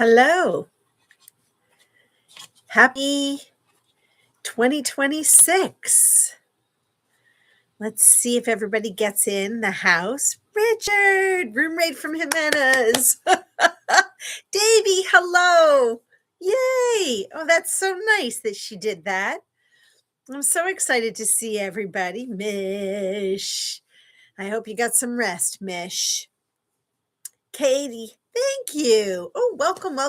Hello. Happy 2026. Let's see if everybody gets in the house. Richard, roommate from Jimenez. Davy, hello. Yay. Oh, that's so nice that she did that. I'm so excited to see everybody. Mish. I hope you got some rest, Mish. Katie, thank you. Oh, welcome,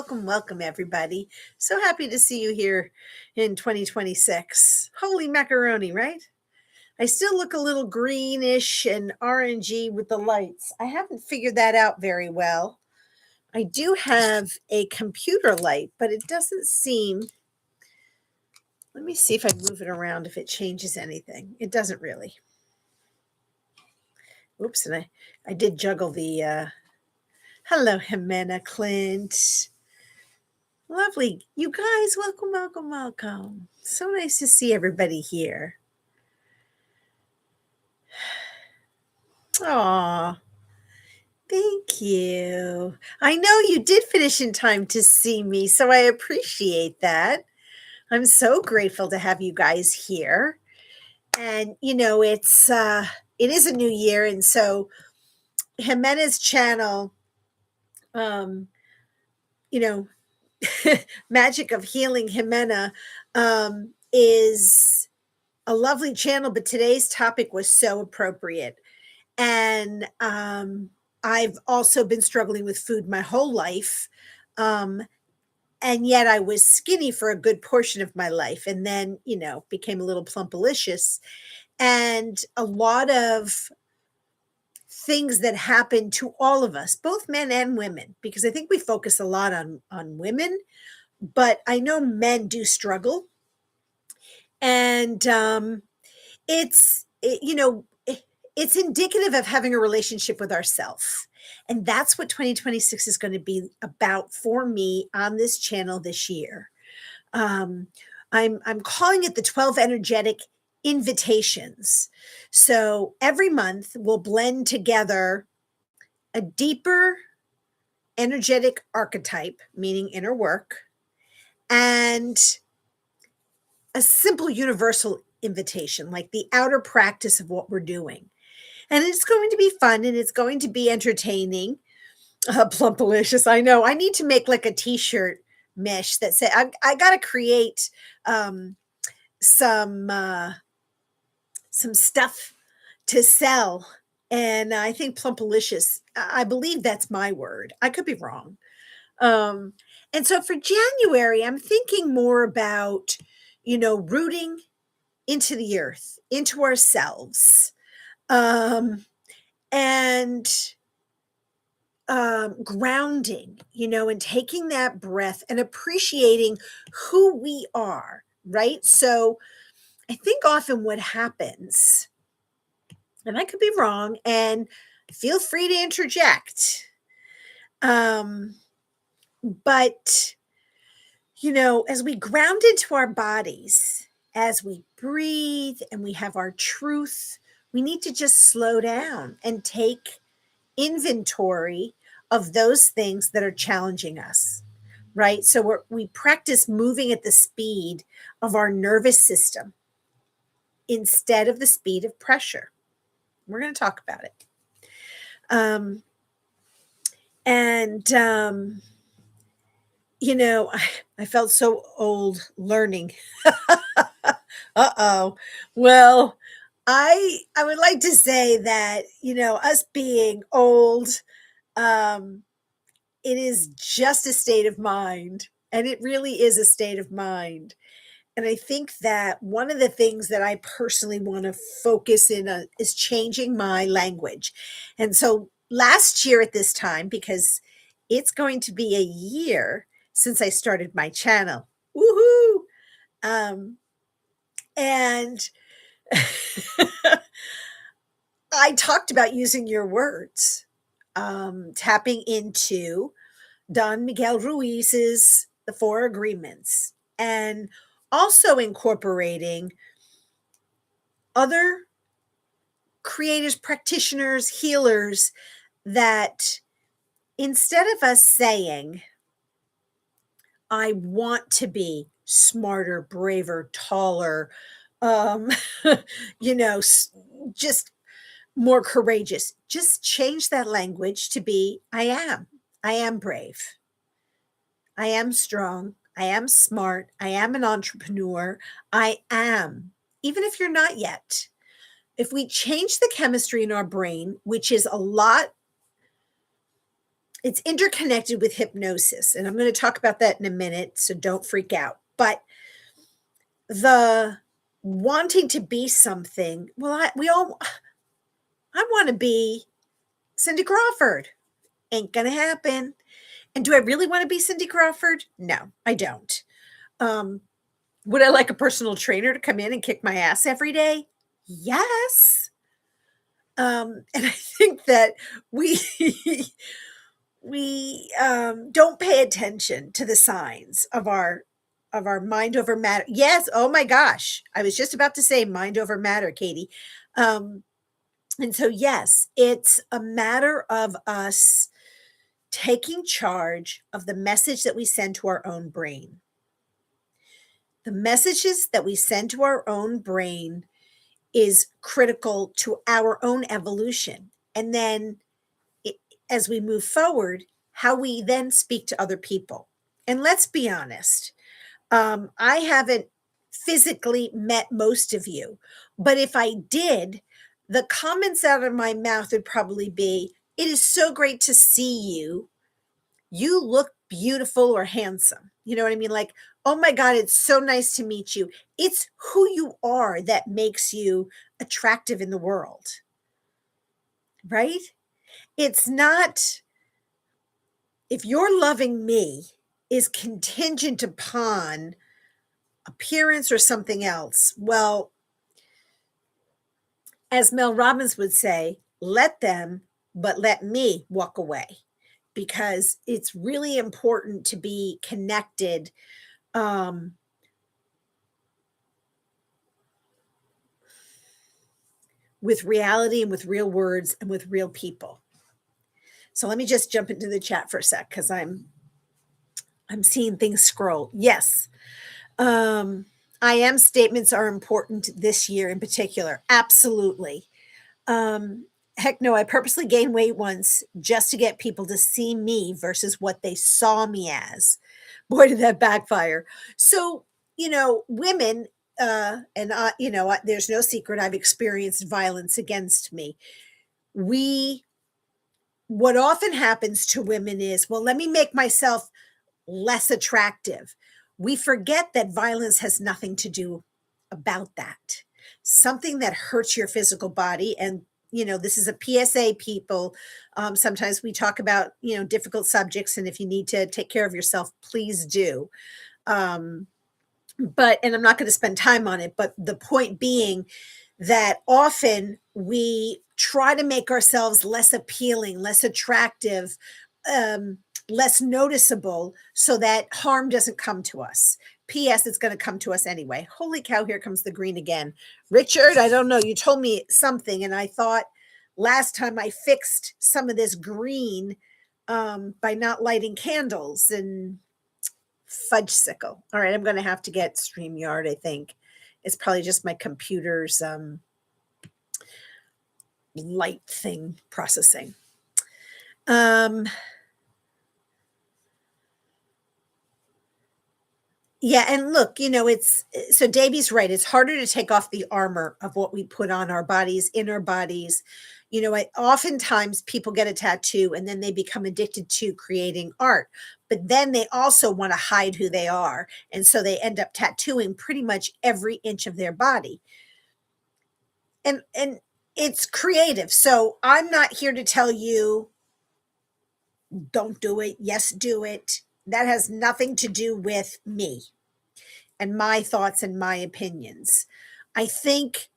everybody. So happy to see you here in 2026. Holy macaroni, right? I still look a little greenish and orangey with the lights. I haven't figured that out very well. I do have a computer light, but it doesn't seem. Let me see if I move it around if it changes anything. It doesn't really. Oops, and I did juggle the hello, Jimena Clint. Lovely. You guys, welcome. So nice to see everybody here. Aw, thank you. I know you did finish in time to see me, so I appreciate that. I'm so grateful to have you guys here. And it is a new year, and so Jimena's channel, um, you know, Magic of Healing Jimena, is a lovely channel, but today's topic was so appropriate. And I've also been struggling with food my whole life. And yet I was skinny for a good portion of my life, and then, became a little plumpalicious. And a lot of things that happen to all of us, both men and women, because I think we focus a lot on women, but I know men do struggle. And it's indicative of having a relationship with ourselves. And that's what 2026 is going to be about for me on this channel this year. I'm calling it the 12 energetic invitations. So every month we'll blend together a deeper energetic archetype, meaning inner work, and a simple universal invitation, like the outer practice of what we're doing. And it's going to be fun and it's going to be entertaining. Plumpalicious. I know. I need to make like a t-shirt, Mish, that say I got to create some stuff to sell. And I think plumpalicious, I believe that's my word. I could be wrong. And so for January, I'm thinking more about, rooting into the earth, into ourselves, and grounding, and taking that breath and appreciating who we are, right? So I think often what happens, and I could be wrong, and feel free to interject, but as we ground into our bodies, as we breathe and we have our truth, we need to just slow down and take inventory of those things that are challenging us, right? So we practice moving at the speed of our nervous system instead of the speed of pressure. We're going to talk about it. I felt so old learning. Uh-oh. Well, I would like to say that, us being old, it is just a state of mind, and it really is a state of mind. And I think that one of the things that I personally want to focus in on is changing my language. And so last year at this time, because it's going to be a year since I started my channel. Woohoo! And I talked about using your words, tapping into Don Miguel Ruiz's The Four Agreements, and also incorporating other creators, practitioners, healers, that instead of us saying, I want to be smarter, braver, taller, um, you know, just more courageous. Just change that language to be I am. I am brave. I am strong. I am smart. I am an entrepreneur. I am. Even if you're not yet, if we change the chemistry in our brain, which is a lot, it's interconnected with hypnosis. And I'm going to talk about that in a minute. So don't freak out. But the wanting to be something, well, I want to be Cindy Crawford. Ain't going to happen. And do I really want to be Cindy Crawford? No, I don't. Um, would I like a personal trainer to come in and kick my ass every day? Yes. And I think that we we don't pay attention to the signs of our mind over matter. Yes. Oh my gosh. I was just about to say mind over matter, Katie. Um, and so, yes, it's a matter of us taking charge of the message that we send to our own brain. The messages that we send to our own brain is critical to our own evolution. And then it, as we move forward, how we then speak to other people. And let's be honest, I haven't physically met most of you, but if I did, the comments out of my mouth would probably be, "It is so great to see you. You look beautiful or handsome." You know what I mean? Like, "Oh my God, it's so nice to meet you." It's who you are that makes you attractive in the world, right? It's not, if you're loving me is contingent upon appearance or something else. Well, as Mel Robbins would say, let them, but let me walk away, because it's really important to be connected um, with reality and with real words and with real people. So let me just jump into the chat for a sec because I'm seeing things scroll. Yes. Um, I am statements are important this year in particular. Absolutely. Heck no, I purposely gained weight once just to get people to see me versus what they saw me as. Boy, did that backfire. So, women, there's no secret I've experienced violence against me. What often happens to women is, well, let me make myself less attractive. We forget that violence has nothing to do about that. Something that hurts your physical body. And, this is a PSA, people. Sometimes we talk about, difficult subjects. And if you need to take care of yourself, please do. And I'm not going to spend time on it, but the point being that often we try to make ourselves less appealing, less attractive, less noticeable so that harm doesn't come to us. P.S. It's going to come to us anyway. Holy cow, here comes the green again. Richard, I don't know. You told me something, and I thought last time I fixed some of this green by not lighting candles, and fudge sickle. All right, I'm going to have to get StreamYard, I think. It's probably just my computer's light thing processing. Yeah, and look, it's so Davey's right. It's harder to take off the armor of what we put on our bodies, in our bodies. Oftentimes people get a tattoo and then they become addicted to creating art, but then they also want to hide who they are. And so they end up tattooing pretty much every inch of their body. And it's creative. So I'm not here to tell you, don't do it. Yes, do it. That has nothing to do with me and my thoughts and my opinions. I think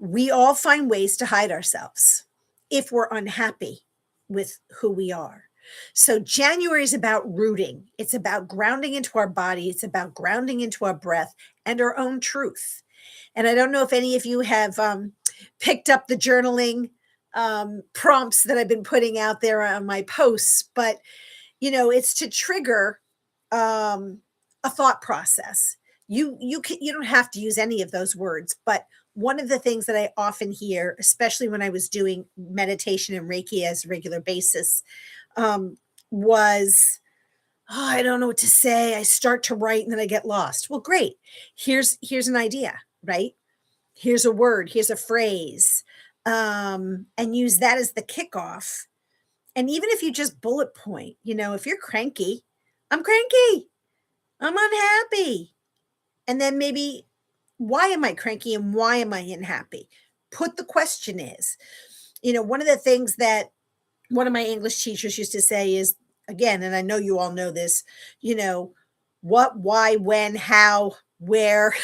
we all find ways to hide ourselves if we're unhappy with who we are. So January is about rooting. It's about grounding into our body. It's about grounding into our breath and our own truth. And I don't know if any of you have picked up the journaling prompts that I've been putting out there on my posts, but it's to trigger a thought process. You don't have to use any of those words, but one of the things that I often hear, especially when I was doing meditation and Reiki as a regular basis, um, was, "Oh, I don't know what to say. I start to write and then I get lost." Well, great. Here's an idea, right? Here's a word, here's a phrase, and use that as the kickoff. And even if you just bullet point, if you're cranky, "I'm cranky. I'm unhappy." And then maybe, why am I cranky and why am I unhappy? Put the question is. One of the things that one of my English teachers used to say is, again, and I know you all know this, you know, what, why, when, how, where,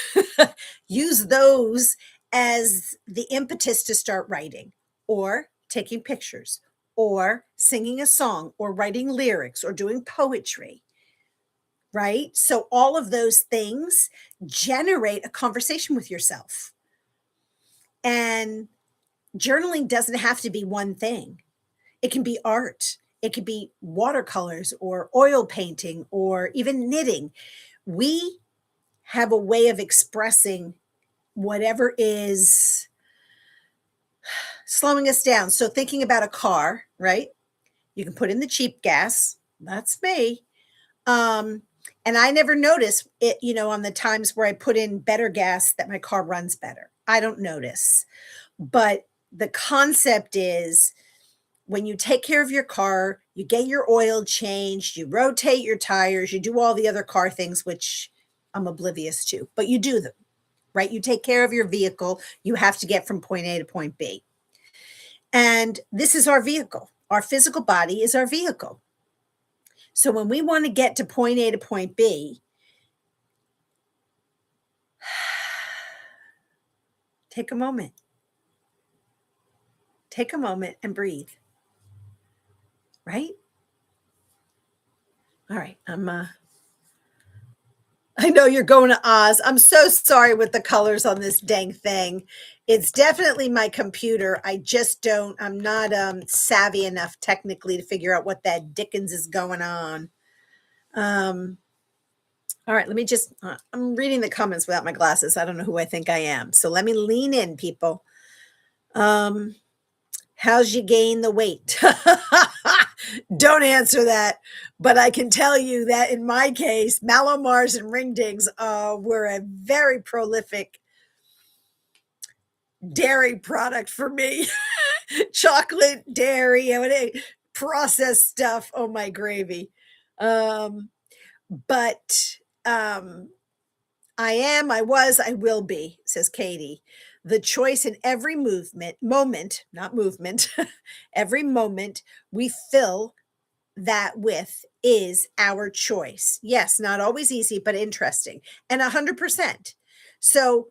use those as the impetus to start writing or taking pictures or singing a song or writing lyrics or doing poetry, right? So all of those things generate a conversation with yourself. And journaling doesn't have to be one thing. It can be art. It could be watercolors or oil painting or even knitting. We have a way of expressing whatever is slowing us down. So thinking about a car, right? You can put in the cheap gas. That's me. Um, and I never notice it, on the times where I put in better gas that my car runs better. I don't notice. But the concept is, when you take care of your car, you get your oil changed, you rotate your tires, you do all the other car things, which I'm oblivious to, but you do them, right? You take care of your vehicle. You have to get from point A to point B. And this is our vehicle. Our physical body is our vehicle. So when we want to get to point A to point B, take a moment. Take a moment and breathe. Right? All right. I know you're going to Oz. I'm so sorry with the colors on this dang thing. It's definitely my computer. I'm not savvy enough technically to figure out what that Dickens is going on. Um, all right, I'm reading the comments without my glasses. I don't know who I think I am. So let me lean in, people. How's you gain the weight? Don't answer that. But I can tell you that in my case, Malomars and ringdings were a very prolific dairy product for me. Chocolate, dairy, processed stuff. Oh, my gravy. But I was, I will be, says Katie. The choice in every moment, not movement, every moment we fill that with is our choice. Yes, not always easy, but interesting. And 100%. So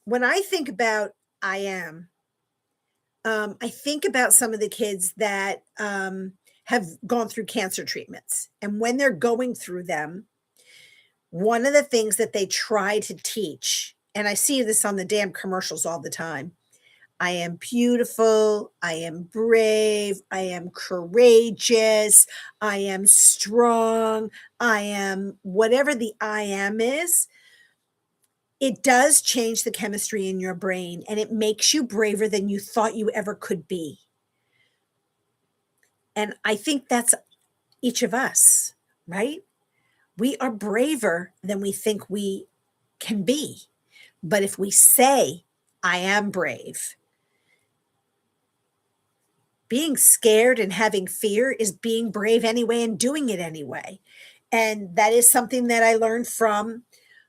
when I think about I think about some of the kids that have gone through cancer treatments. And when they're going through them, one of the things that they try to teach, and I see this on the damn commercials all the time: I am beautiful, I am brave, I am courageous, I am strong, I am whatever the I am is. It does change the chemistry in your brain and it makes you braver than you thought you ever could be. And I think that's each of us, right? We are braver than we think we can be. But if we say, I am brave, being scared and having fear is being brave anyway and doing it anyway. And that is something that I learned from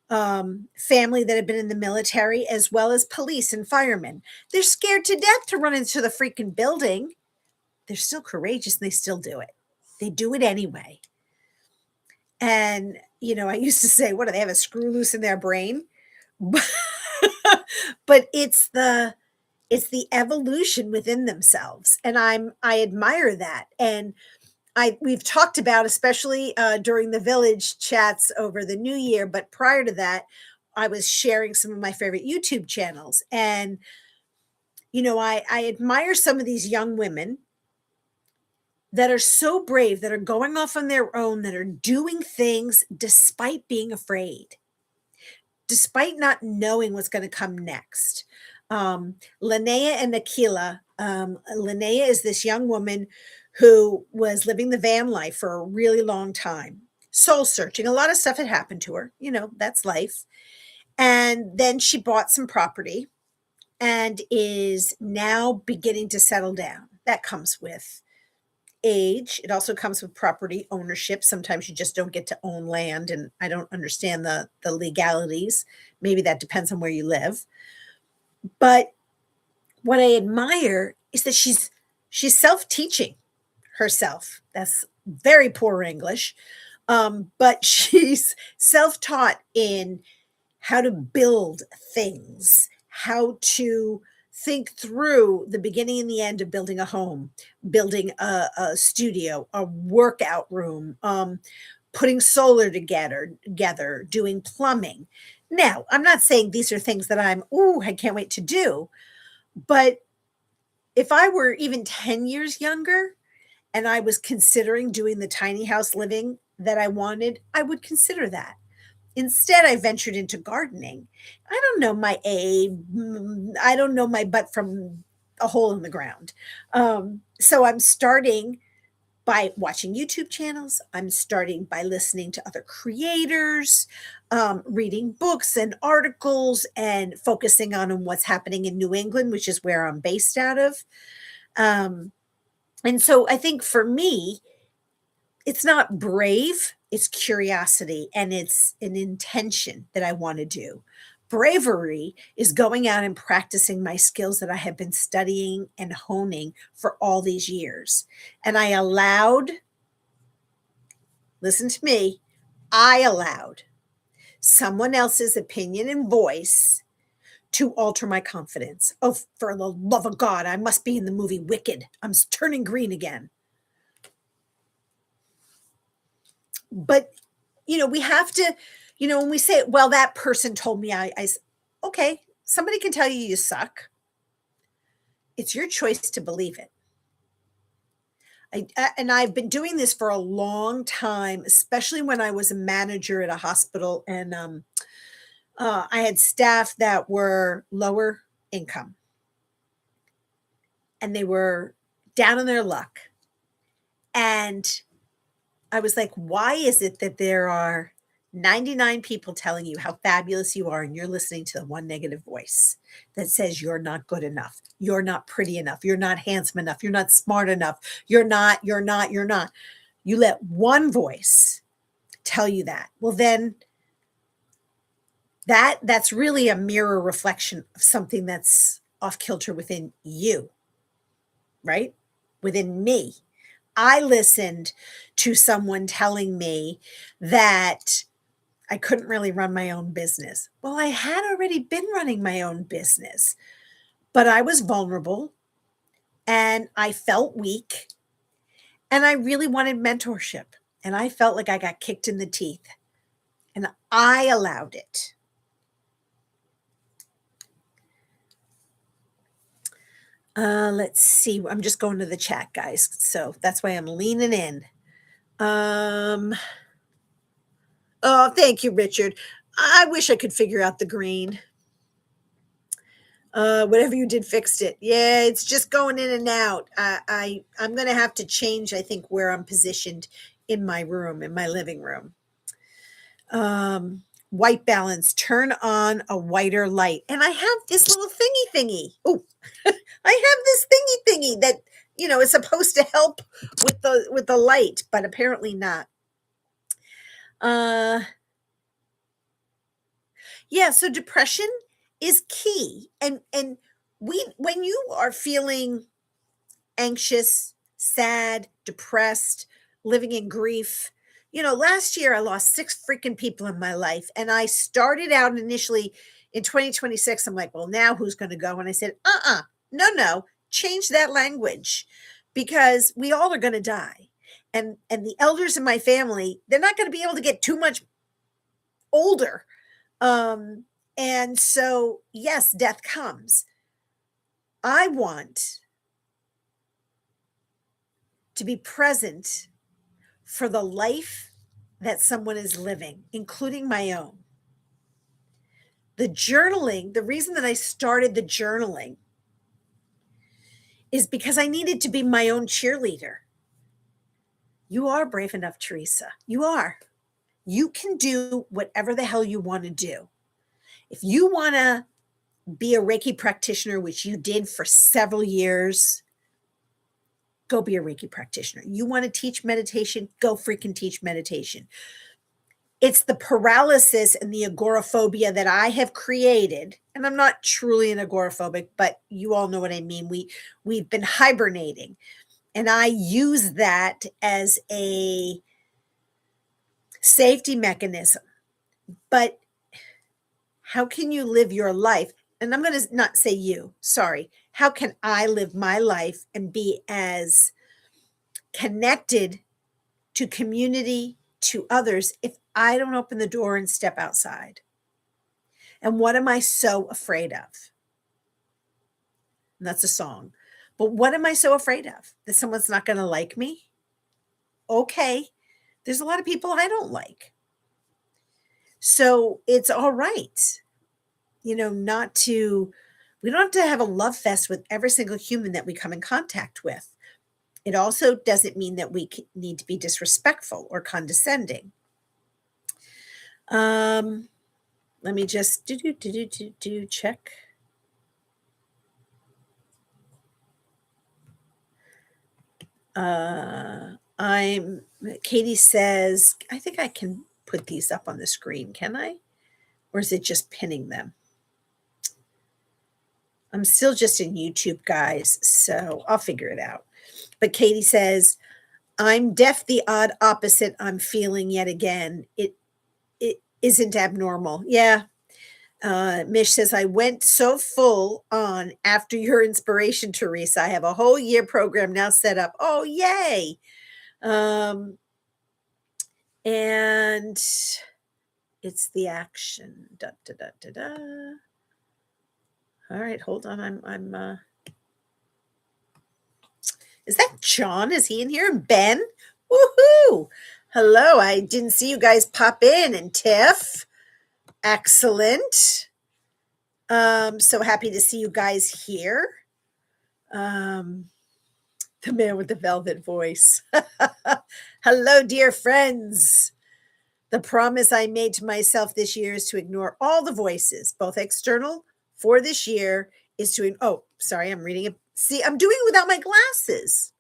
family that have been in the military, as well as police and firemen. They're scared to death to run into the freaking building. They're still courageous and they still do it. They do it anyway. And, I used to say, what do they have, a screw loose in their brain? But it's the evolution within themselves. And I admire that. And we've talked about, especially during the village chats over the new year, but prior to that, I was sharing some of my favorite YouTube channels. And, I admire some of these young women that are so brave, that are going off on their own, that are doing things despite being afraid, despite not knowing what's going to come next. Linnea and Aquila. Linnea is this young woman who was living the van life for a really long time, soul searching. A lot of stuff had happened to her. That's life. And then she bought some property and is now beginning to settle down. That comes with age. It also comes with property ownership. Sometimes you just don't get to own land, and I don't understand the legalities. Maybe that depends on where you live. But what I admire is that she's self-teaching herself. That's very poor English. But she's self-taught in how to build things, how to think through the beginning and the end of building a home, building a studio, a workout room, putting solar together, doing plumbing. Now, I'm not saying these are things that I can't wait to do. But if I were even 10 years younger and I was considering doing the tiny house living that I wanted, I would consider that. Instead, I ventured into gardening. I don't know my I don't know my butt from a hole in the ground. So I'm starting by watching YouTube channels. I'm starting by listening to other creators, reading books and articles, and focusing on what's happening in New England, which is where I'm based out of. Um, and so I think for me, it's not brave, it's curiosity, and it's an intention that I want to do. Bravery is going out and practicing my skills that I have been studying and honing for all these years. And listen to me, I allowed someone else's opinion and voice to alter my confidence. Oh, for the love of God, I must be in the movie Wicked. I'm turning green again. But, we have to, when we say, well, that person told me okay, somebody can tell you suck. It's your choice to believe it. And I've been doing this for a long time, especially when I was a manager at a hospital, and I had staff that were lower income, and they were down on their luck. And I was like, why is it that there are 99 people telling you how fabulous you are, and you're listening to the one negative voice that says you're not good enough, you're not pretty enough, you're not handsome enough, you're not smart enough, you're not. You let one voice tell you that. Well, then that's really a mirror reflection of something that's off kilter within you, right? Within me. I listened to someone telling me that I couldn't really run my own business. Well, I had already been running my own business, but I was vulnerable and I felt weak and I really wanted mentorship. And I felt like I got kicked in the teeth and I allowed it. Let's see. I'm just going to the chat, guys. So that's why I'm leaning in. Oh, thank you, Richard. I wish I could figure out the green. Whatever you did fixed it. Yeah, it's just going in and out. I'm gonna have to change, I think, where I'm positioned in my room, in my living room. White balance, turn on a whiter light. And I have this little thingy. Oh, I have this thingy that is supposed to help with the light, but apparently not. Yeah, so depression is key. And when you are feeling anxious, sad, depressed, living in grief, last year I lost 6 freaking people in my life, and I started out initially in 2026. I'm like, well, now who's going to go? And I said, no, change that language, because we all are going to die. And the elders in my family, they're not going to be able to get too much older. And so, yes, death comes. I want to be present for the life that someone is living, including my own. The journaling, the reason that I started the journaling is because I needed to be my own cheerleader. You are brave enough, Teresa. You are. You can do whatever the hell you want to do. If you want to be a Reiki practitioner, which you did for several years, go be a Reiki practitioner. You want to teach meditation, go freaking teach meditation. It's the paralysis and the agoraphobia that I have created. And I'm not truly an agoraphobic, but you all know what I mean. We've been hibernating. And I use that as a safety mechanism. But how can you live your life? And I'm going to not say you, sorry. How can I live my life and be as connected to community, to others, if I don't open the door and step outside? And what am I so afraid of? And that's a song. But what am I so afraid of? That someone's not going to like me? Okay. There's a lot of people I don't like. So it's all right, we don't have to have a love fest with every single human that we come in contact with. It also doesn't mean that we need to be disrespectful or condescending. Let me just check. Katie says, I think I can put these up on the screen, can I? Or is it just pinning them? I'm still just in YouTube, guys, so I'll figure it out. But Katie says, I'm deaf the odd opposite I'm feeling yet again. It isn't abnormal. Yeah. Mish says, I went so full on after your inspiration, Teresa. I have a whole year program now set up. Oh, yay. And it's the action. Da, da, da, da, da. All right, hold on. Is that John? Is he in here? Ben? Woohoo! Hello. I didn't see you guys pop in. And Tiff. Excellent. So happy to see you guys here. The man with the velvet voice. Hello, dear friends. The promise I made to myself this year is to ignore all the voices, both external for this year is to, oh, sorry, I'm reading it. See, I'm doing it without my glasses.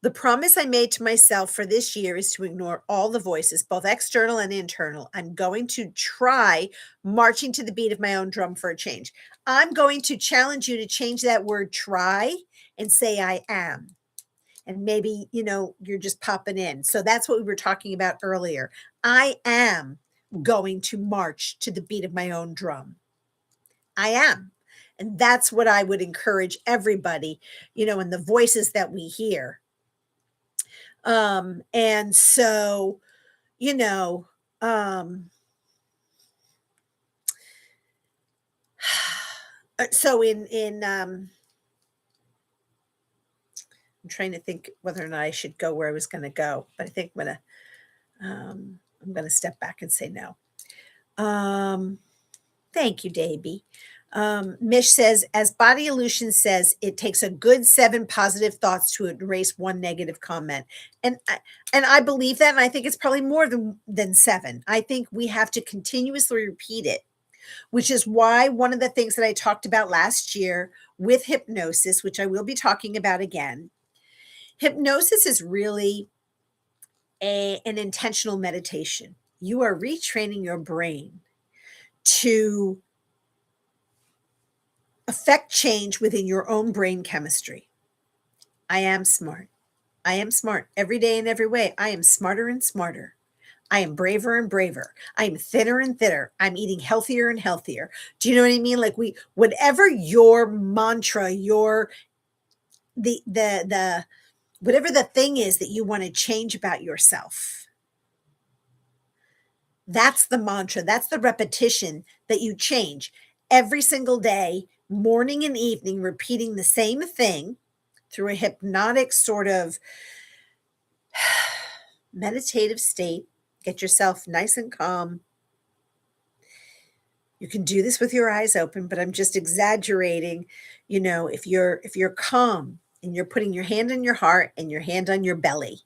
The promise I made to myself for this year is to ignore all the voices, both external and internal. I'm going to try marching to the beat of my own drum for a change. I'm going to challenge you to change that word try and say I am. And maybe, you're just popping in. So that's what we were talking about earlier. I am going to march to the beat of my own drum. I am. And that's what I would encourage everybody, in the voices that we hear. And so, so I'm trying to think whether or not I should go where I was going to go, but I think I'm going to step back and say no. Thank you, Davey. Mish says, as Body Illusion says, it takes a good 7 positive thoughts to erase 1 negative comment. And I believe that, and I think it's probably more than 7. I think we have to continuously repeat it, which is why one of the things that I talked about last year with hypnosis, which I will be talking about again, hypnosis is really an intentional meditation. You are retraining your brain to affect change within your own brain chemistry. I am smart. I am smart every day in every way. I am smarter and smarter. I am braver and braver. I am thinner and thinner. I'm eating healthier and healthier. Do you know what I mean? Like whatever your mantra, the whatever the thing is that you want to change about yourself, that's the mantra. That's the repetition that you change every single day, morning and evening, repeating the same thing through a hypnotic sort of meditative state. Get yourself nice and calm. You can do this with your eyes open, but I'm just exaggerating. If you're calm and you're putting your hand on your heart and your hand on your belly,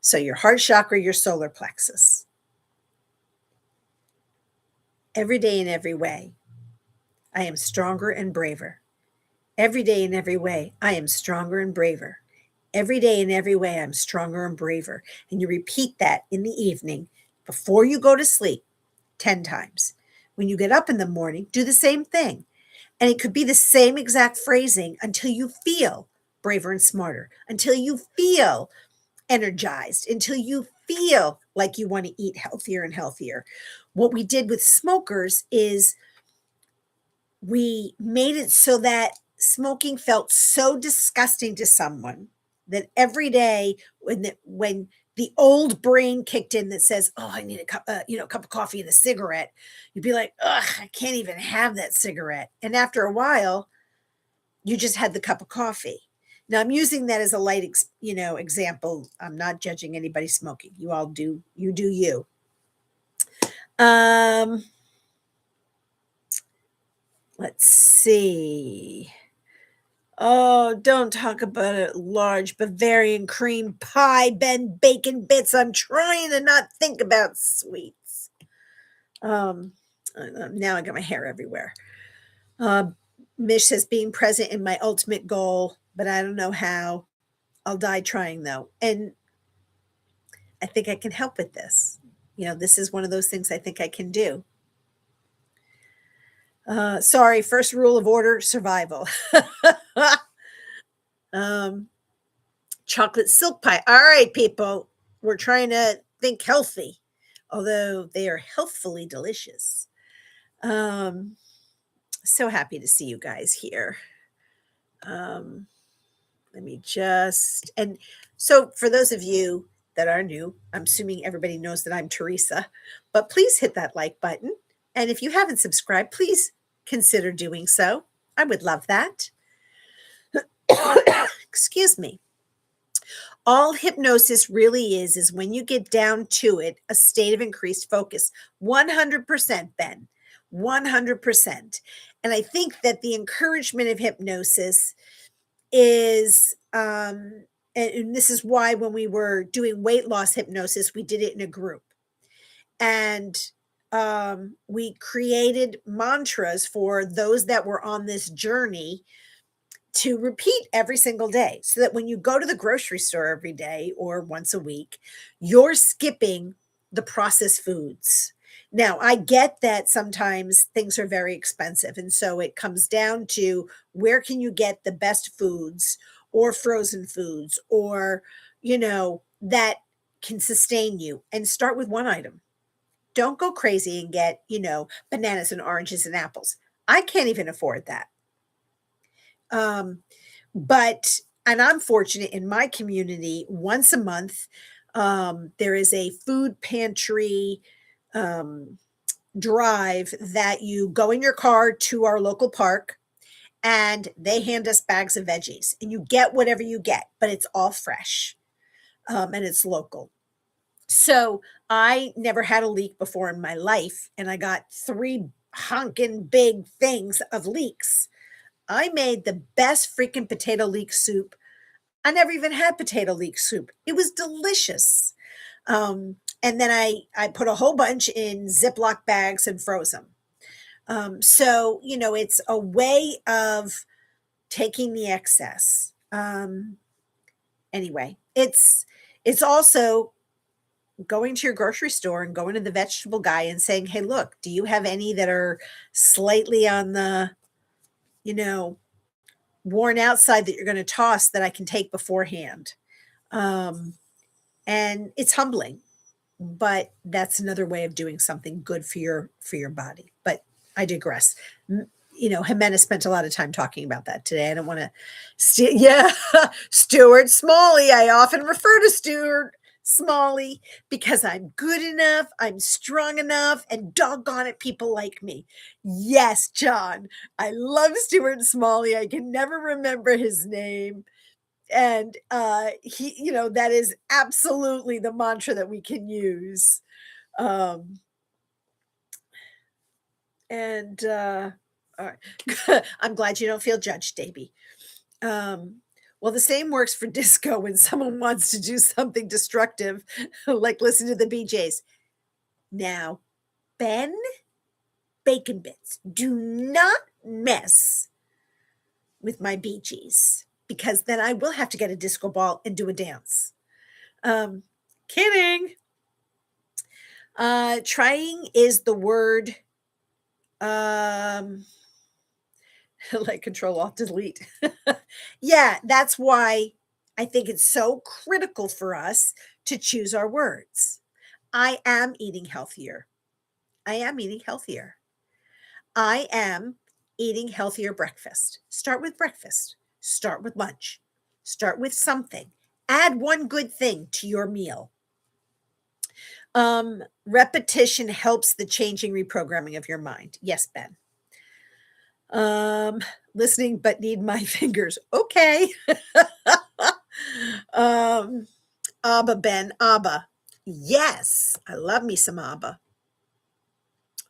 so your heart chakra, your solar plexus, every day in every way, I am stronger and braver. Every day in every way, I am stronger and braver. Every day in every way, I'm stronger and braver. And you repeat that in the evening before you go to sleep 10 times. When you get up in the morning, do the same thing. And it could be the same exact phrasing until you feel braver and smarter, until you feel energized, until you feel like you want to eat healthier and healthier. What we did with smokers is we made it so that smoking felt so disgusting to someone that every day when the old brain kicked in that says, "Oh, I need a cup of coffee and a cigarette," you'd be like, "Ugh, I can't even have that cigarette." And after a while, you just had the cup of coffee. Now I'm using that as a light, example. I'm not judging anybody smoking. You all do you do you. Um, let's see. Oh, don't talk about a large Bavarian cream pie, Ben bacon bits. I'm trying to not think about sweets. Um, Now I got my hair everywhere. Uh, Mish says being present in my ultimate goal, but I don't know how. I'll die trying though. And I think I can help with this. This is one of those things I think I can do. Sorry, first rule of order, survival. um, Chocolate silk pie. All right, people, we're trying to think healthy, although they are healthfully delicious. Um, so happy to see you guys here. Um, Let me just, and so for those of you that are new, I'm assuming everybody knows that I'm Teresa, but please hit that like button. And if you haven't subscribed, please consider doing so. I would love that. Excuse me. All hypnosis really is when you get down to it, a state of increased focus. 100%, Ben. 100%. And I think that the encouragement of hypnosis is, and this is why when we were doing weight loss hypnosis, we did it in a group. And we created mantras for those that were on this journey to repeat every single day so that when you go to the grocery store every day or once a week, you're skipping the processed foods. Now, I get that sometimes things are very expensive. And so it comes down to where can you get the best foods or frozen foods or, that can sustain you, and start with one item. Don't go crazy and get, bananas and oranges and apples. I can't even afford that. Um, but and I'm fortunate in my community, once a month, there is a food pantry um, drive that you go in your car to our local park and they hand us bags of veggies and you get whatever you get, but it's all fresh and it's local. So I never had a leek before in my life, and I got three honking big things of leeks. I made the best freaking potato leek soup. I never even had potato leek soup. It was delicious. And then I put a whole bunch in Ziploc bags and froze them. So it's a way of taking the excess. Anyway, it's also going to your grocery store and going to the vegetable guy and saying, "Hey, look, do you have any that are slightly on the, you know, worn outside that you're going to toss that I can take beforehand?" Um, and it's humbling, but that's another way of doing something good for your body. But I digress. Jimena spent a lot of time talking about that today. I don't want to yeah. Stuart Smalley. I often refer to Stuart Smalley because I'm good enough, I'm strong enough, and doggone it, people like me. Yes, John. I love Stuart Smalley. I can never remember his name. And that is absolutely the mantra that we can use. Um, and all right. I'm glad you don't feel judged, Davy. Well, the same works for disco when someone wants to do something destructive, like listen to the BJs. Now, Ben, bacon bits, do not mess with my Bee Gees, because then I will have to get a disco ball and do a dance. Um, Kidding. Trying is the word. Um, like Control Alt Delete. Yeah, that's why I think it's so critical for us to choose our words. I am eating healthier. I am eating healthier. I am eating healthier breakfast. Start with breakfast. Start with lunch. Start with something. Add one good thing to your meal. Repetition helps the changing reprogramming of your mind. Yes, Ben. Listening but need my fingers. Okay. um, Abba, Ben, Abba. Yes, I love me some Abba.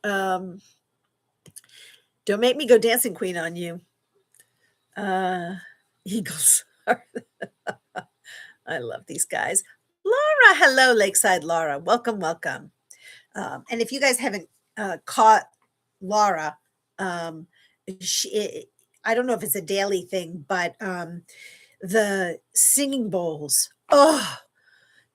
Um, don't make me go dancing queen on you. Eagles. I love these guys. Laura, hello, Lakeside Laura. Welcome, welcome. And if you guys haven't caught Laura, um, I don't know if it's a daily thing, but the singing bowls, oh,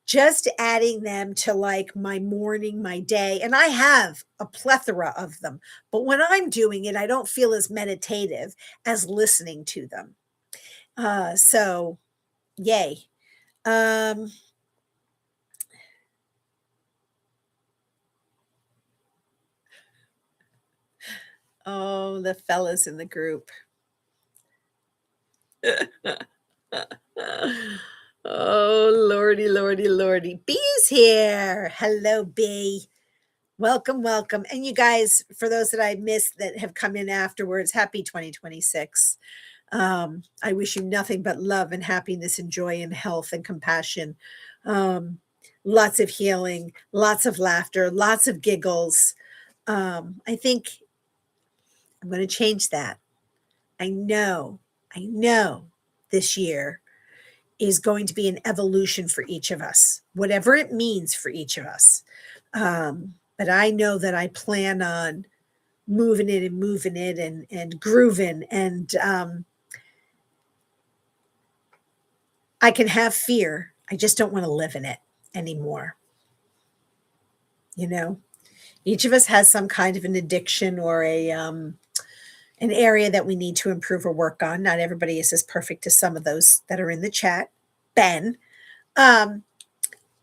just adding them to like my morning, my day. And I have a plethora of them, but when I'm doing it, I don't feel as meditative as listening to them. So yay. Um, oh, the fellas in the group. Oh, lordy, lordy, lordy. Bee's here. Hello, Bee. Welcome, welcome. And you guys, for those that I missed that have come in afterwards, happy 2026. I wish you nothing but love and happiness and joy and health and compassion. Lots of healing, lots of laughter, lots of giggles. I think I'm going to change that. I know this year is going to be an evolution for each of us, whatever it means for each of us. But I know that I plan on moving it and grooving. And I can have fear. I just don't want to live in it anymore. You know, each of us has some kind of an addiction or an area that we need to improve or work on. Not everybody is as perfect as some of those that are in the chat. Ben, um,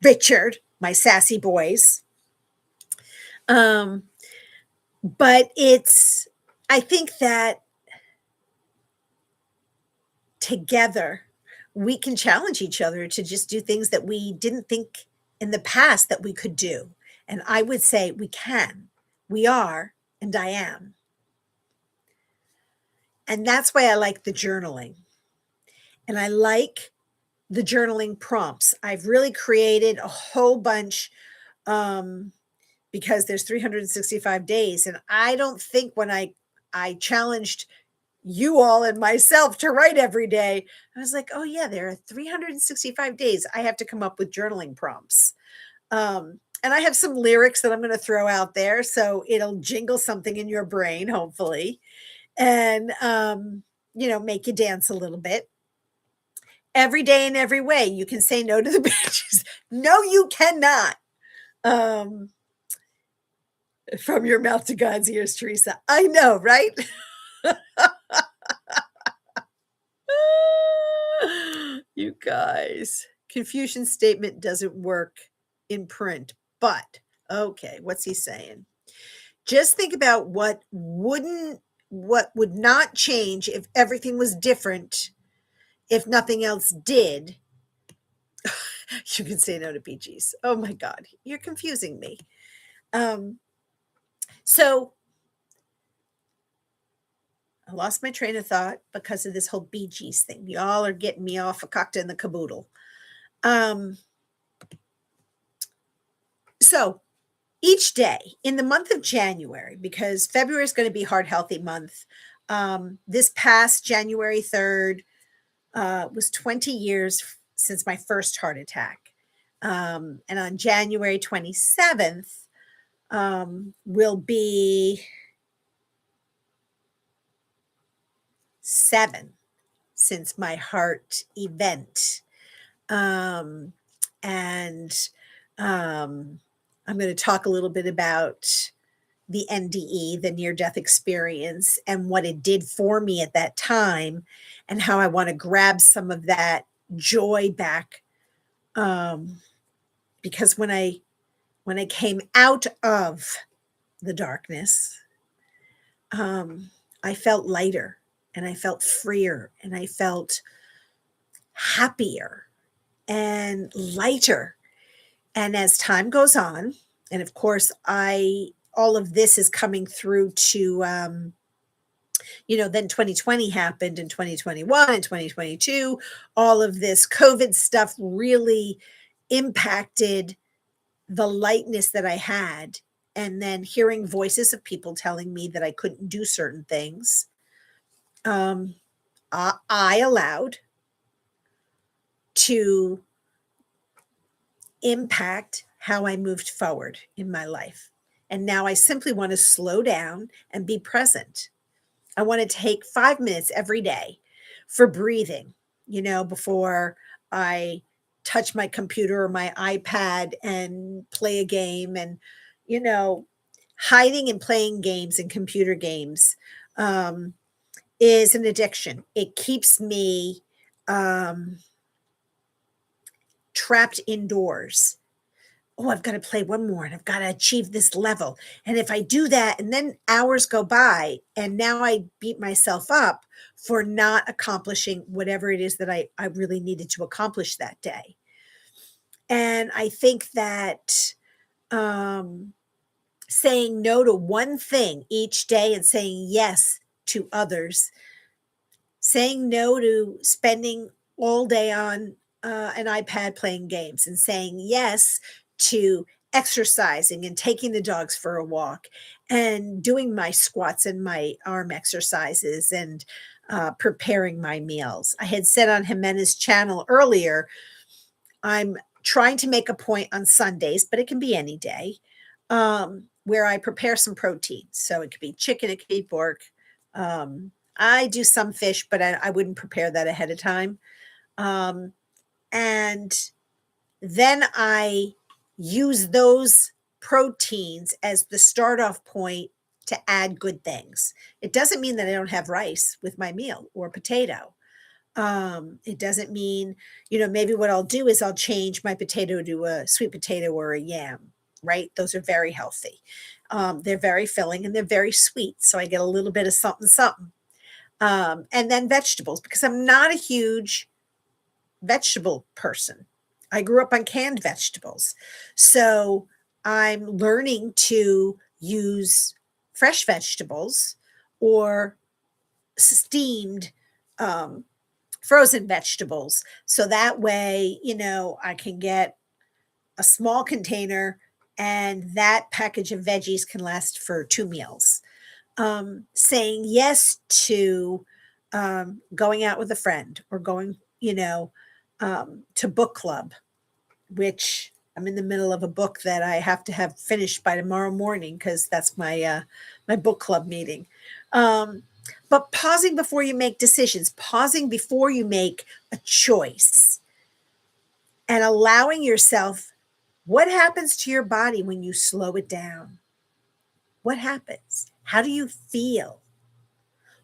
Richard, my sassy boys. But I think that together we can challenge each other to just do things that we didn't think in the past that we could do. And I would say we can, we are, and I am. And that's why I like the journaling. And I like the journaling prompts. I've really created a whole bunch because there's 365 days. And I don't think when I challenged you all and myself to write every day, I was like, oh yeah, there are 365 days. I have to come up with journaling prompts. And I have some lyrics that I'm going to throw out there. So it'll jingle something in your brain, hopefully, and, make you dance a little bit. Every day in every way, you can say no to the bitches. No, you cannot. Um, from your mouth to God's ears, Teresa. I know, right? You guys, Confucian statement doesn't work in print, but okay, what's he saying? Just think about what would not change if everything was different, if nothing else did. You can say no to PGs. Oh my God, you're confusing me. So I lost my train of thought because of this whole Bee Gees thing. Y'all are getting me off a cockta in the caboodle. Um, so each day in the month of January, because February is going to be Heart Healthy Month. This past January 3rd was 20 years since my first heart attack. And on January 27th will be 7 since my heart event. And I'm going to talk a little bit about the NDE, the near death experience, and what it did for me at that time, and how I want to grab some of that joy back. Because when I came out of the darkness, I felt lighter and I felt freer and I felt happier and lighter. And as time goes on, and of course, all of this is coming through to, then 2020 happened and 2021 and 2022. All of this COVID stuff really impacted the lightness that I had. And then hearing voices of people telling me that I couldn't do certain things, I allowed to impact how I moved forward in my life. And now I simply want to slow down and be present. I want to take 5 minutes every day for breathing, before I touch my computer or my iPad and play a game. And, hiding and playing games and computer games is an addiction. It keeps me trapped indoors. Oh, I've got to play one more and I've got to achieve this level. And if I do that, and then hours go by, and now I beat myself up for not accomplishing whatever it is that I really needed to accomplish that day. And I think that saying no to one thing each day and saying yes to others, saying no to spending all day on an iPad playing games, and saying yes to exercising and taking the dogs for a walk and doing my squats and my arm exercises and preparing my meals. I had said on Jimena's channel earlier, I'm trying to make a point on Sundays, but it can be any day, where I prepare some protein. So it could be chicken, it could be pork. I do some fish, but I wouldn't prepare that ahead of time. And then I use those proteins as the start off point to add good things. It doesn't mean that I don't have rice with my meal or potato. It doesn't mean, maybe what I'll do is I'll change my potato to a sweet potato or a yam, right? Those are very healthy. They're very filling and they're very sweet. So I get a little bit of something, something. And then vegetables, because I'm not a huge vegetable person. I grew up on canned vegetables. So I'm learning to use fresh vegetables or steamed frozen vegetables. So that way, I can get a small container and that package of veggies can last for 2 meals. Saying yes to going out with a friend or going, to book club, which I'm in the middle of a book that I have to have finished by tomorrow morning because that's my my book club meeting. But pausing before you make decisions, pausing before you make a choice, and allowing yourself, what happens to your body when you slow it down? What happens? How do you feel?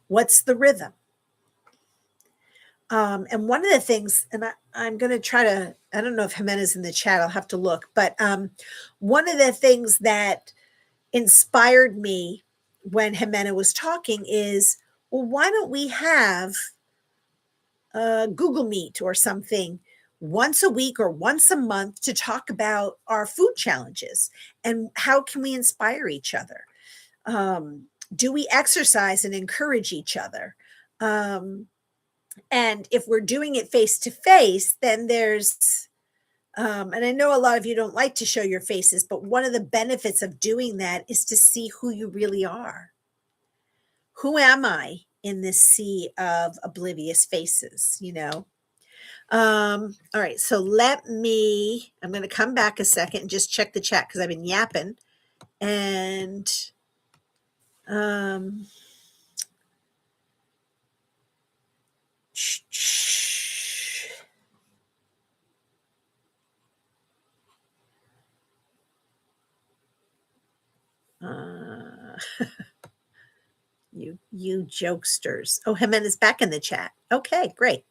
What's the rhythm? And one of the things, and I'm going to try to, I don't know if Jimena's in the chat, I'll have to look, but one of the things that inspired me when Jimena was talking is, well, why don't we have a Google Meet or something once a week or once a month to talk about our food challenges and how can we inspire each other? Do we exercise and encourage each other? And if we're doing it face to face, then there's, and I know a lot of you don't like to show your faces, but one of the benefits of doing that is to see who you really are. Who am I in this sea of oblivious faces, you know? All right, so I'm going to come back a second and just check the chat because I've been yapping. And um, uh, you jokesters. Oh, Jimena's back in the chat. Okay, great.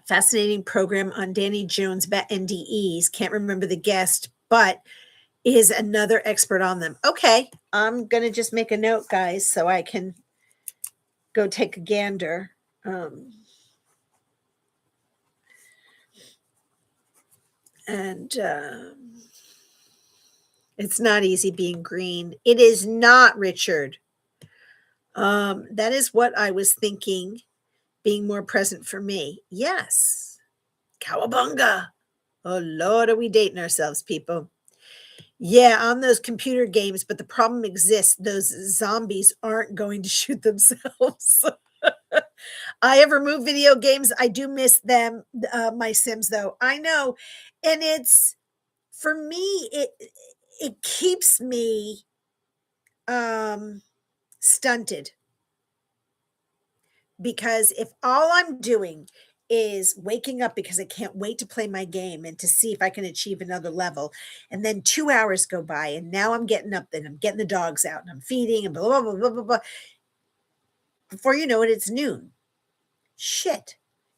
Fascinating program on Danny Jones NDEs. Can't remember the guest, but is another expert on them. Okay, I'm going to just make a note, guys, so I can go take a gander. It's not easy being green. It is not, Richard. That is what I was thinking, being more present for me. Yes. Cowabunga. Oh, Lord, are we dating ourselves, people? Yeah, on those computer games, but the problem exists. Those zombies aren't going to shoot themselves. I have removed video games. I do miss them, my Sims, though. I know. And it's, for me, it keeps me stunted. Because if all I'm doing is waking up because I can't wait to play my game and to see if I can achieve another level, and then 2 hours go by, and now I'm getting up and I'm getting the dogs out and I'm feeding and blah, blah, blah, blah, blah, blah. Before you know it, it's noon. Shit.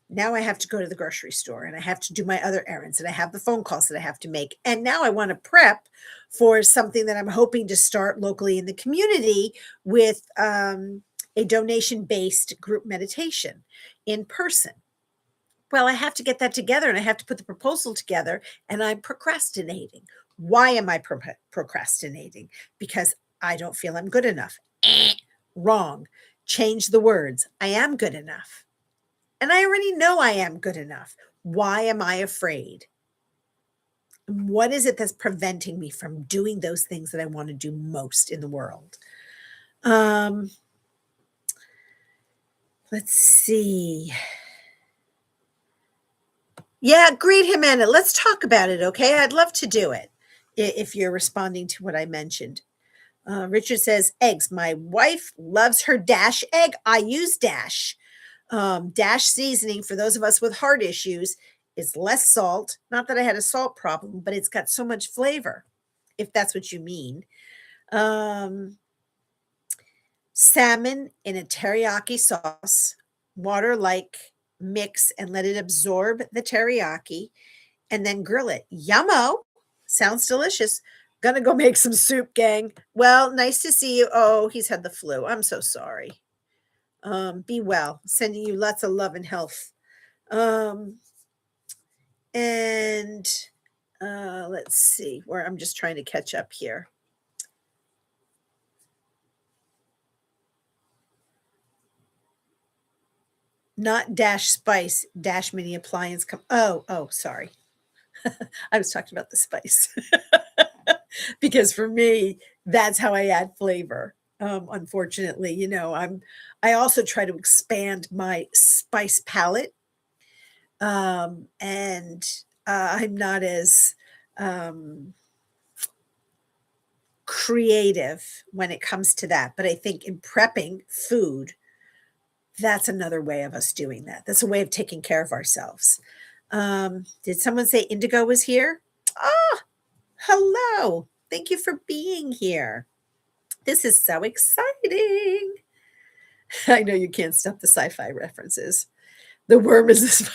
Now I have to go to the grocery store and I have to do my other errands and I have the phone calls that I have to make. And now I want to prep for something that I'm hoping to start locally in the community with a donation-based group meditation in person. Well, I have to get that together and I have to put the proposal together, and I'm procrastinating. Why am I procrastinating? Because I don't feel I'm good enough. Wrong. Change the words. I am good enough. And I already know I am good enough. Why am I afraid? What is it that's preventing me from doing those things that I want to do most in the world? Let's see. Yeah, great, Jimena. Let's talk about it, okay? I'd love to do it if you're responding to what I mentioned. Richard says, eggs. My wife loves her Dash egg. I use Dash. Dash seasoning, for those of us with heart issues, is less salt. Not that I had a salt problem, but it's got so much flavor, if that's what you mean. Salmon in a teriyaki sauce, water-like mix, and let it absorb the teriyaki, and then grill it. Yummo. Sounds delicious. Gonna go make some soup, gang. Well, nice to see you. Oh, he's had the flu. I'm so sorry. Be well. Sending you lots of love and health. And let's see where I'm just trying to catch up here. Not Dash Spice, Dash Mini Appliance. Oh, sorry. I was talking about the spice. Because for me, that's how I add flavor. Unfortunately, I also try to expand my spice palette. And I'm not as creative when it comes to that. But I think in prepping food, that's another way of us doing that. That's a way of taking care of ourselves. Did someone say Indigo was here? Ah, hello. Thank you for being here. This is so exciting. I know you can't stop the sci-fi references. The worm is this.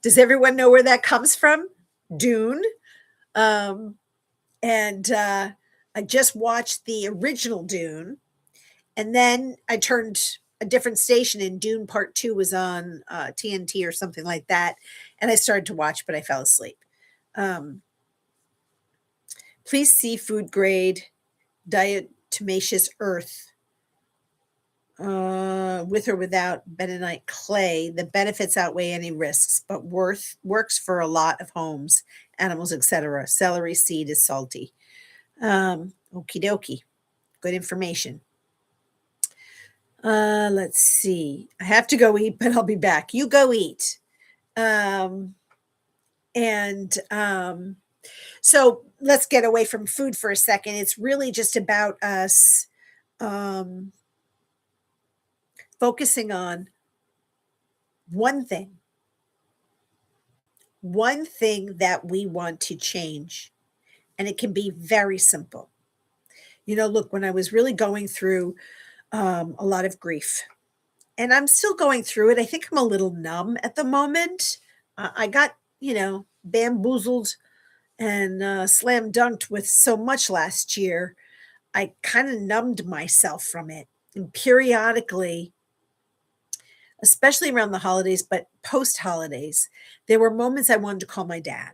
Does everyone know where that comes from? Dune. And I just watched the original Dune, and then I turned a different station, and Dune Part 2 was on TNT or something like that, and I started to watch, but I fell asleep. Please see food grade diatomaceous earth, with or without bentonite clay, the benefits outweigh any risks, but works for a lot of homes, animals, etc. Celery seed is salty. Okie dokie. Good information. Let's see. I have to go eat, but I'll be back. You go eat. Um, and so let's get away from food for a second. It's really just about us focusing on one thing that we want to change. And it can be very simple. Look, when I was really going through a lot of grief, and I'm still going through it, I think I'm a little numb at the moment. I got, bamboozled and slam dunked with so much last year. I kind of numbed myself from it. And periodically, especially around the holidays, but post holidays, there were moments I wanted to call my dad.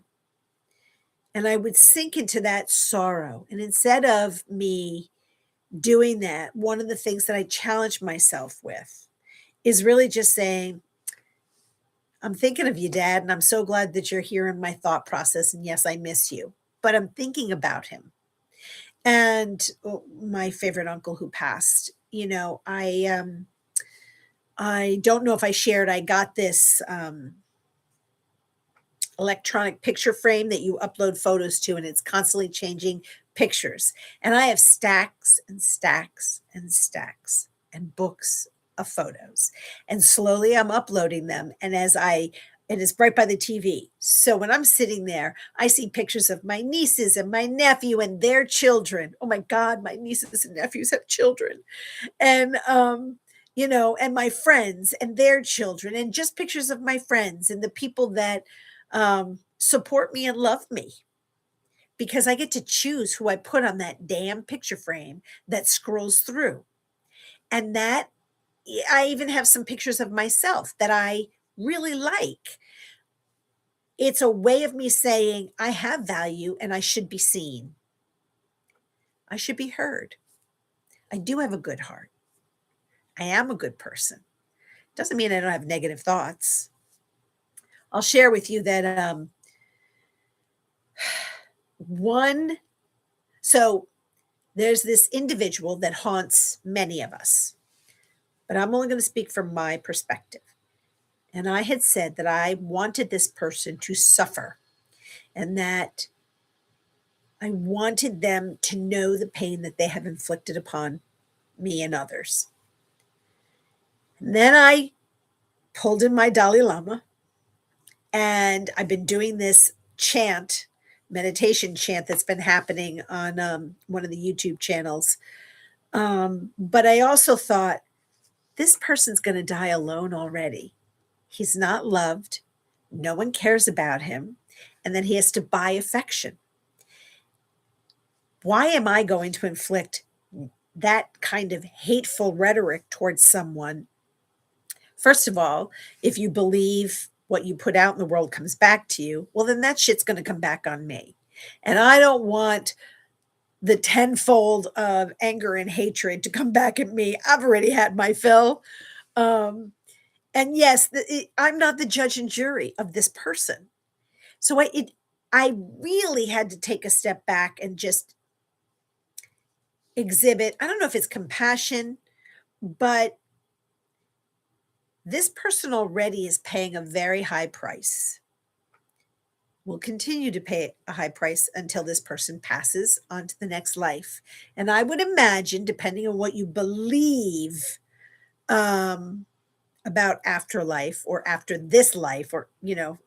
And I would sink into that sorrow. And instead of me doing that, one of the things that I challenged myself with is really just saying, I'm thinking of you, Dad, and I'm so glad that you're here in my thought process. And yes, I miss you, but I'm thinking about him. And my favorite uncle who passed, I don't know if I shared, I got this electronic picture frame that you upload photos to, and it's constantly changing pictures. And I have stacks and stacks and stacks and books of photos. And slowly I'm uploading them. And it's right by the TV. So when I'm sitting there, I see pictures of my nieces and my nephew and their children. Oh my God, my nieces and nephews have children. And and my friends and their children, and just pictures of my friends and the people that support me and love me, because I get to choose who I put on that damn picture frame that scrolls through. And that I even have some pictures of myself that I really like. It's a way of me saying I have value and I should be seen. I should be heard. I do have a good heart. I am a good person. Doesn't mean I don't have negative thoughts. I'll share with you that so there's this individual that haunts many of us, but I'm only going to speak from my perspective. And I had said that I wanted this person to suffer and that I wanted them to know the pain that they have inflicted upon me and others. And then I pulled in my Dalai Lama, and I've been doing this meditation chant that's been happening on one of the YouTube channels. But I also thought, this person's going to die alone already. He's not loved. No one cares about him. And then he has to buy affection. Why am I going to inflict that kind of hateful rhetoric towards someone? First of all, if you believe what you put out in the world comes back to you, well, then that shit's going to come back on me. And I don't want the tenfold of anger and hatred to come back at me. I've already had my fill. And yes, I'm not the judge and jury of this person. So I really had to take a step back and just exhibit, I don't know if it's compassion, but this person already is paying a very high price. Will continue to pay a high price until this person passes on to the next life. And I would imagine, depending on what you believe about afterlife or after this life, or,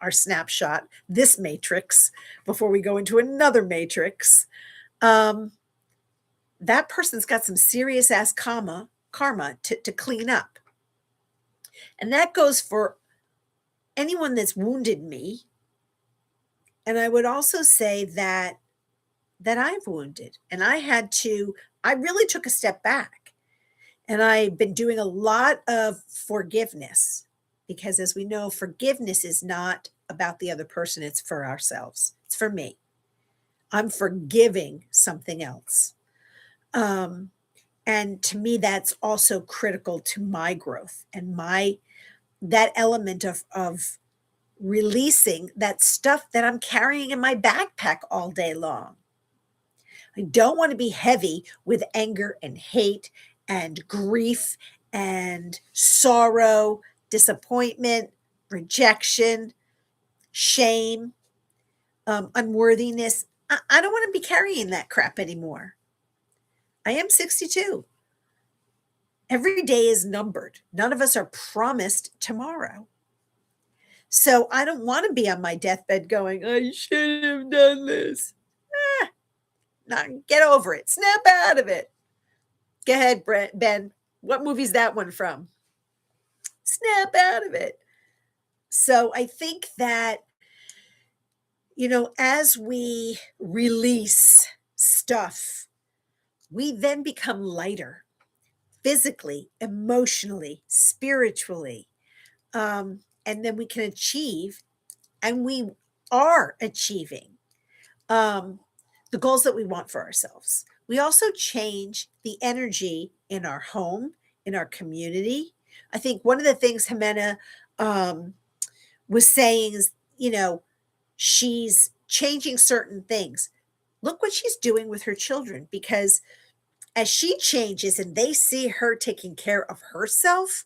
our snapshot, this matrix, before we go into another matrix, that person's got some serious ass karma to clean up. And that goes for anyone that's wounded me. And I would also say that I've wounded, and I really took a step back, and I've been doing a lot of forgiveness, because as we know, forgiveness is not about the other person. It's for ourselves. It's for me. I'm forgiving something else. Um, and to me, that's also critical to my growth and my that element of releasing that stuff that I'm carrying in my backpack all day long. I don't want to be heavy with anger and hate and grief and sorrow, disappointment, rejection, shame, unworthiness. I don't want to be carrying that crap anymore. I am 62. Every day is numbered. None of us are promised tomorrow. So I don't want to be on my deathbed going, I should have done this. Eh, not, get over it. Snap out of it. Go ahead, Ben. What movie's that one from? Snap out of it. So I think that, as we release stuff, we then become lighter physically, emotionally, spiritually. And then we can achieve, and we are achieving the goals that we want for ourselves. We also change the energy in our home, in our community. I think one of the things Jimena was saying is, she's changing certain things. Look what she's doing with her children, because as she changes and they see her taking care of herself,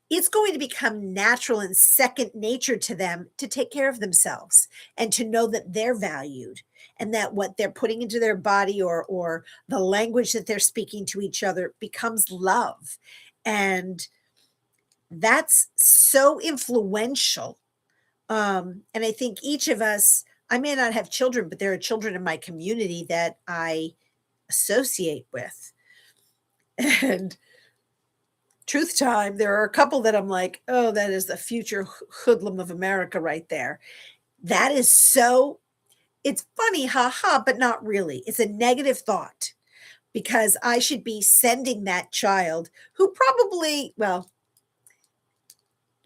it's going to become natural and second nature to them to take care of themselves and to know that they're valued, and that what they're putting into their body, or the language that they're speaking to each other, becomes love. And that's so influential. And I think each of us, I may not have children, but there are children in my community that I associate with. And truth time, there are a couple that I'm like, oh, that is the future hoodlum of America right there. That is so, it's funny, haha, but not really. It's a negative thought, because I should be sending that child who probably, well,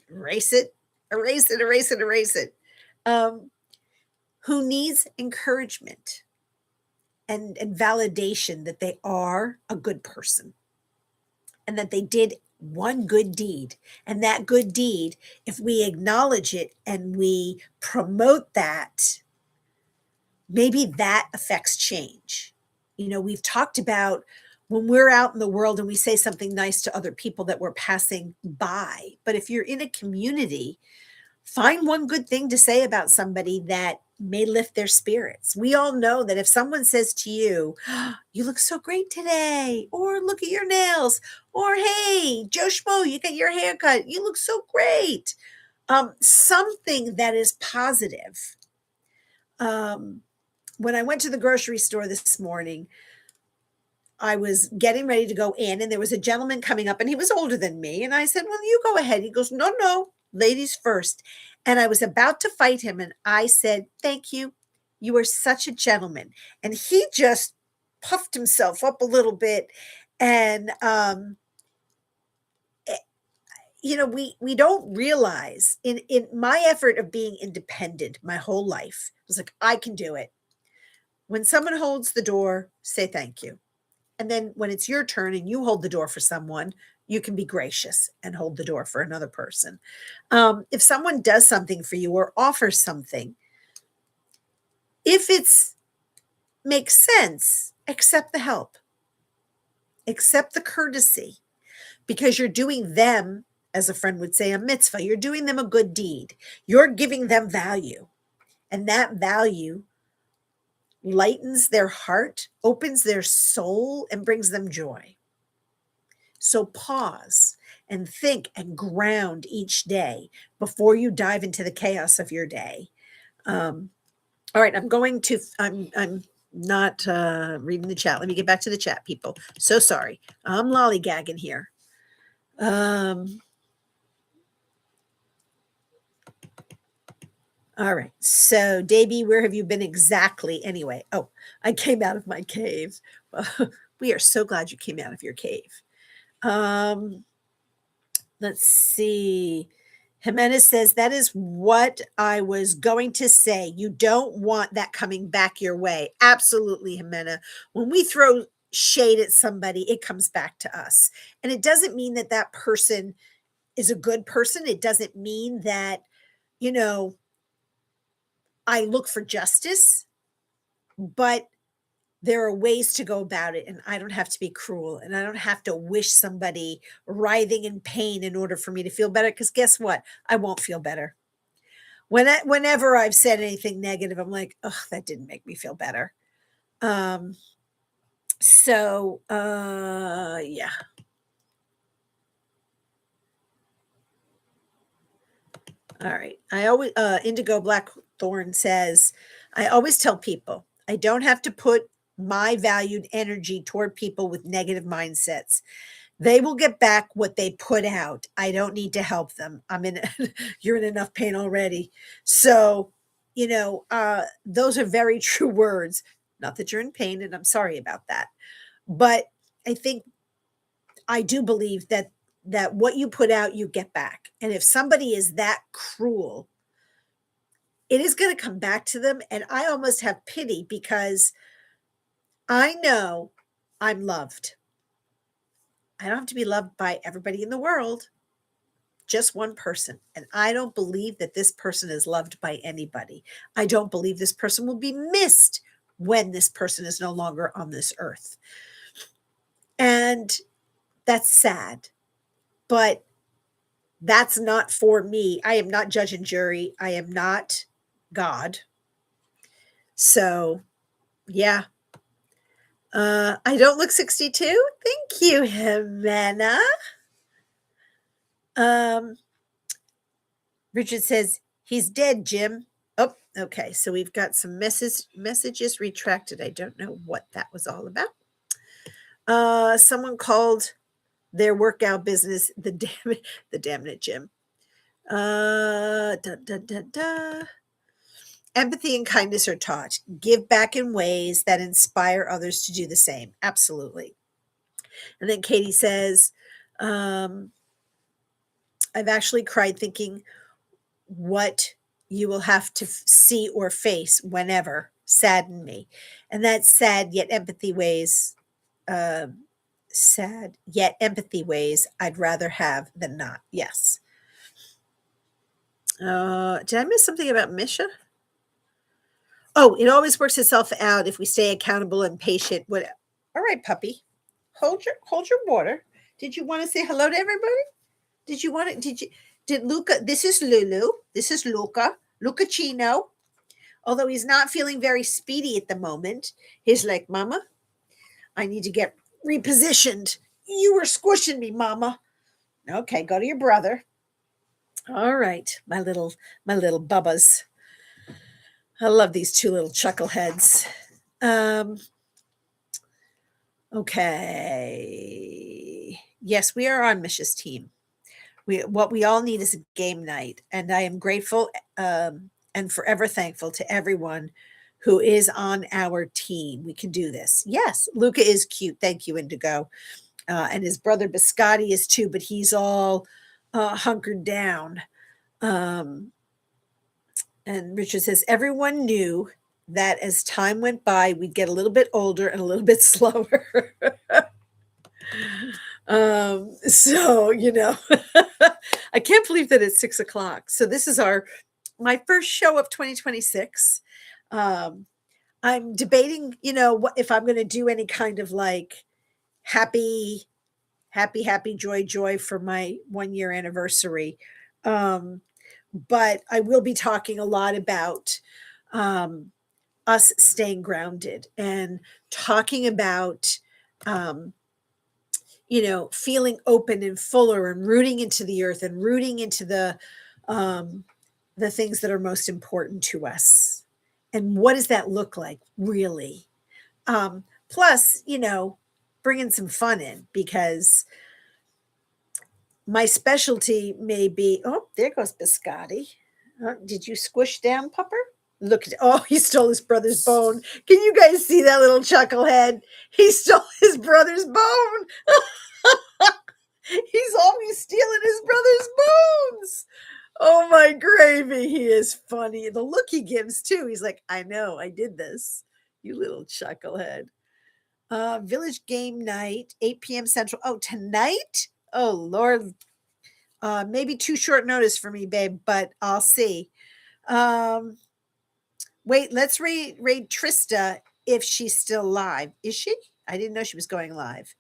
erase it, erase it, erase it, erase it, who needs encouragement and validation that they are a good person and that they did one good deed. And that good deed, if we acknowledge it and we promote that, maybe that affects change. We've talked about when we're out in the world and we say something nice to other people that we're passing by. But if you're in a community, find one good thing to say about somebody that may lift their spirits. We all know that if someone says to you, "Oh, you look so great today," or "Look at your nails," or "Hey, Joe Schmo, you got your hair cut. You look so great." Something that is positive. When I went to the grocery store this morning, I was getting ready to go in, and there was a gentleman coming up, and he was older than me. And I said, "Well, you go ahead." He goes, "No, no, ladies first." And I was about to fight him, and I said, "Thank you. You are such a gentleman." And he just puffed himself up a little bit. And, eh, we don't realize, in my effort of being independent my whole life, I was like, I can do it. When someone holds the door, say thank you. And then when it's your turn and you hold the door for someone, you can be gracious and hold the door for another person. If someone does something for you or offers something, if it's makes sense, accept the help, accept the courtesy, because you're doing them, as a friend would say, a mitzvah. You're doing them a good deed. You're giving them value, and that value lightens their heart, opens their soul, and brings them joy. So pause and think and ground each day before you dive into the chaos of your day. All right, I'm not reading the chat. Let me get back to the chat, people. So sorry. I'm lollygagging here. All right. So, Davey, where have you been exactly anyway? Oh, I came out of my cave. We are so glad you came out of your cave. Let's see. Jimenez says, that is what I was going to say. You don't want that coming back your way. Absolutely, Jimena. When we throw shade at somebody, it comes back to us. And it doesn't mean that that person is a good person. It doesn't mean that, you know, I look for justice, but there are ways to go about it. And I don't have to be cruel, and I don't have to wish somebody writhing in pain in order for me to feel better. Because guess what? I won't feel better. Whenever I've said anything negative, I'm like, oh, that didn't make me feel better. Yeah. All right. I always Indigo Blackthorn says, I always tell people I don't have to put my valued energy toward people with negative mindsets. They will get back what they put out. I don't need to help them. You're in enough pain already. So, those are very true words. Not that you're in pain, and I'm sorry about that. But I think I do believe that what you put out, you get back. And if somebody is that cruel, it is going to come back to them. And I almost have pity because I know I'm loved. I don't have to be loved by everybody in the world, just one person. And I don't believe that this person is loved by anybody. I don't believe this person will be missed when this person is no longer on this earth. And that's sad. But that's not for me. I am not judge and jury. I am not God. So, yeah. I don't look 62. Thank you, Jimena. Richard says, he's dead, Jim. Oh, okay. So we've got some messages retracted. I don't know what that was all about. Someone called their workout business the damn it gym. Empathy and kindness are taught. Give back in ways that inspire others to do the same. Absolutely. And then Katie says, I've actually cried thinking what you will have to see or face whenever sadden me. And that's sad, yet empathy ways, sad, yet empathy ways I'd rather have than not. Yes. Did I miss something about Misha? Oh, it always works itself out if we stay accountable and patient. What? All right, puppy. Hold your water. Did you want to say hello to everybody? Did Luca? This is Lulu. This is Luca Chino. Although he's not feeling very speedy at the moment, he's like, Mama, I need to get repositioned. You were squishing me, Mama. Okay, go to your brother. All right, my little bubbas. I love these two little chuckleheads. Okay. Yes, we are on Mish's team. What we all need is a game night, and I am grateful and forever thankful to everyone who is on our team. We can do this. Yes, Luca is cute. Thank you, Indigo. And his brother Biscotti is too, but he's all hunkered down. And Richard says, everyone knew that as time went by, we'd get a little bit older and a little bit slower. So, I can't believe that it's 6:00. So this is my first show of 2026. I'm debating, what if I'm going to do any kind of like happy, joy for my 1-year anniversary. But I will be talking a lot about us staying grounded and talking about, feeling open and fuller and rooting into the earth and rooting into the things that are most important to us. And what does that look like, really? Plus, bringing some fun in, because my specialty may be, oh, there goes Biscotti. Did you squish down, Pupper? Look at, oh, he stole his brother's bone. Can you guys see that little chucklehead? He stole his brother's bone. He's always stealing his brother's bones. Oh, my gravy. He is funny. The look he gives, too. He's like, I know, I did this. You little chucklehead. Village game night, 8 p.m. Central. Oh, tonight? Oh, Lord. Maybe too short notice for me, babe, but I'll see. Um, Wait, let's raid Trista if she's still live. Is she? I didn't know she was going live.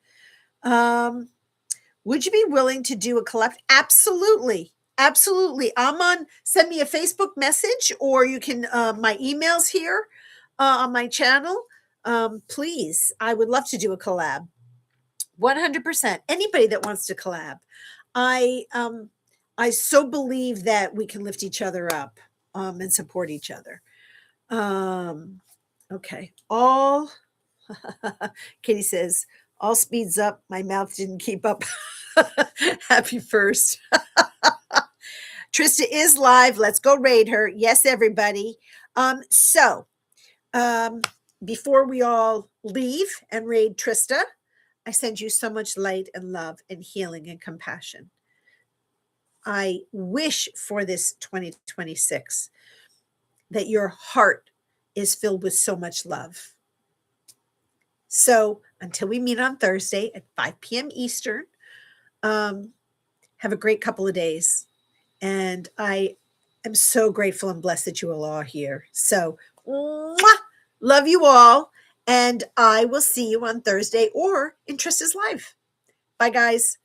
Would you be willing to do a collab? Absolutely. Absolutely. Send me a Facebook message, or you can, my email's here on my channel. Please, I would love to do a collab. 100%. Anybody that wants to collab. I so believe that we can lift each other up and support each other. Okay. Katie says, all speeds up. My mouth didn't keep up. Happy first. Trista is live. Let's go raid her. Yes, everybody. So before we all leave and raid Trista, I send you so much light and love and healing and compassion. I wish for this 2026 that your heart is filled with so much love. So until we meet on Thursday at 5 p.m. Eastern, have a great couple of days. And I am so grateful and blessed that you all are here. So mwah, love you all. And I will see you on Thursday or in Trista's Live. Bye, guys.